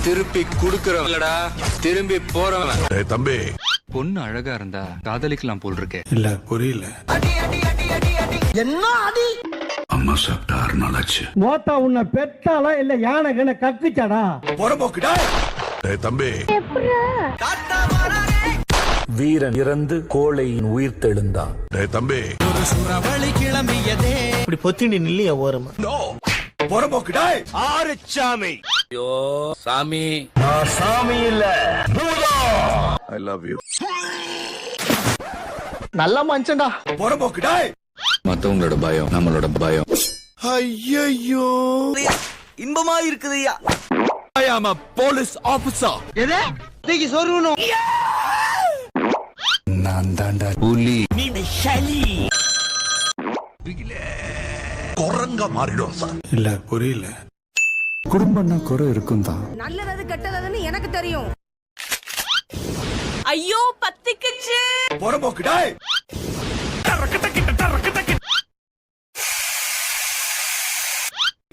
திருப்பி குடுக்கறவங்களடா, திரும்பி போறவன். தம்பி, பொண்ணு அழகா இருந்தா காதலிக்கலாம் போல் இருக்கே. இல்ல புரியல. என்ன அடி? அம்மா சாப்பிட்டா 6 நாளாச்சு. மோத்தா உன்னை பெத்தாளா இல்ல யானை கண்ண கக்குச்சாடா? போறபோக்குடா. தம்பி, வீரன் இறந்து கோழையின் உயிர் தெழுந்தான். தம்பி, இப்படி பொத்திண்டி நில்லையா ஓரமா? போறபோக்குடா. ஆறுச்சாமி. ஐயோ சாமி, நான் சாமி இல்ல, ஐ லவ் யூ. நல்ல மனுஷன்டா. போறபோக்குடா. மத்தவங்களோட பயம் நம்மளோட பயம். ஐயோ, இன்பமா இருக்குதுயா. I am a police officer. எது? தூக்கி சொருவணும். நான் தாண்டா புலி. குரங்க மாறிடும் சார். இல்ல புரியல. குடும்பம்னா குறை இருக்கும் தான். நல்லது கெட்டதுன்னு எனக்கு தெரியும். ஐயோ பத்திக்குச்சு. போறபோக்குடா.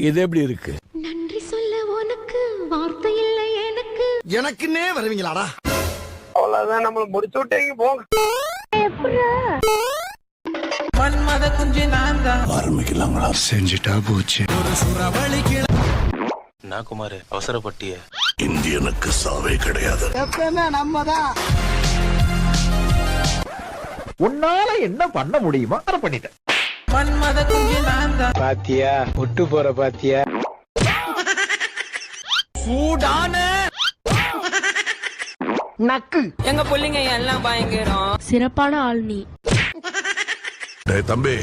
இது எப்படி இருக்கு? நன்றி சொல்ல உனக்கு வார்த்தை இல்லை எனக்கு. எனக்குன்னே வருவீங்களாடா? அவ்வளவுதான், நம்மள முடிச்சு விட்டீங்க போங்க. மன்மத குஞ்சு நான் தான். ஆரம்பிக்கலாங்களா? செஞ்சுட்டா போச்சு. நான் குமார் அவசரப்பட்டிய. இந்தியனுக்கு சாவே கிடையாது. எப்பவுமே நம்மதான். உன்னால என்ன பண்ண முடியுமா அதை பண்ணிட்டேன். மன்மத குஞ்சு நான் தான். பாத்தியா விட்டு போற பாத்தியா? சூடான நக்கு. எங்க புள்ளைங்க எல்லாம் பயங்கரம். சிறப்பான ஆள் நீ. தம்பி,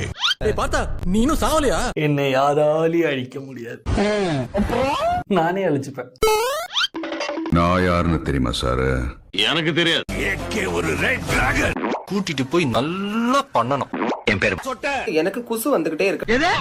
பார்த்தா நீனும் சாவலையா? என்னை யாராலையும் அழிக்க முடியாது. நானே அழிச்சுப்பேன். நான் யாருன்னு தெரியுமா சார்? எனக்கு தெரியாது. ஒரு ரெட் டிராகன். கூட்டிட்டு போய் நல்லா பண்ணணும். என் பேரு எனக்கு குசு வந்துகிட்டே இருக்கு. எது?